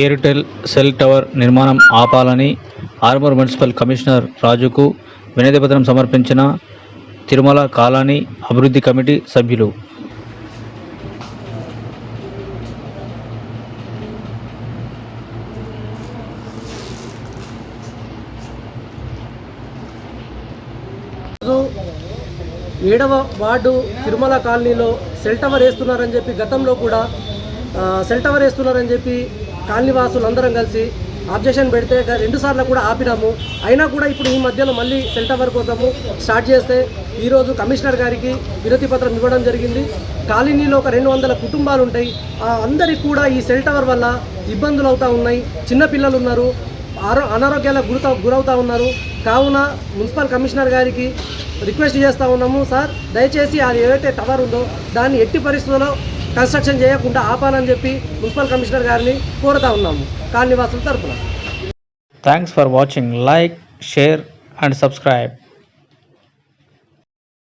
Airtel cell tower నిర్మాణం ఆపాలని Armoor municipal commissioner రాజుకు వినతిపత్రం సమర్పించిన తిరుమల కాలనీ అభివృద్ధి కమిటీ సభ్యులు. ఏడవ వార్డు తిరుమల కాలనీలో సెల్ టవర్ వేస్తున్నారని చెప్పి గతంలో కూడా సెల్ టవర్ వేస్తున్నారని చెప్పి కాలనీ వాసులు అందరం కలిసి ఆబ్జెక్షన్ పెడితే 2 సార్లు కూడా ఆపినాము. అయినా కూడా ఇప్పుడు ఈ మధ్యలో మళ్ళీ సెల్ టవర్ కోసము స్టార్ట్ చేస్తే ఈరోజు కమిషనర్ గారికి వినతి పత్రం ఇవ్వడం జరిగింది. కాలనీలో ఒక 200 కుటుంబాలు ఉంటాయి. అందరికీ కూడా ఈ సెల్ టవర్ వల్ల ఇబ్బందులు అవుతూ ఉన్నాయి. చిన్నపిల్లలు ఉన్నారు, అనారోగ్యాలకు గురవుతూ ఉన్నారు. కావున మున్సిపల్ కమిషనర్ గారికి రిక్వెస్ట్ చేస్తూ ఉన్నాము, సార్ దయచేసి అది ఏదైతే టవర్ ఉందో దాన్ని ఎట్టి పరిస్థితుల్లో కన్స్ట్రక్షన్ చేయకుండా ఆపాలని చెప్పి మున్సిపల్ కమిషనర్ గారిని కోరుతా ఉన్నాము కాలనీవాసుల తరఫున. Thanks for watching. Like, share and subscribe.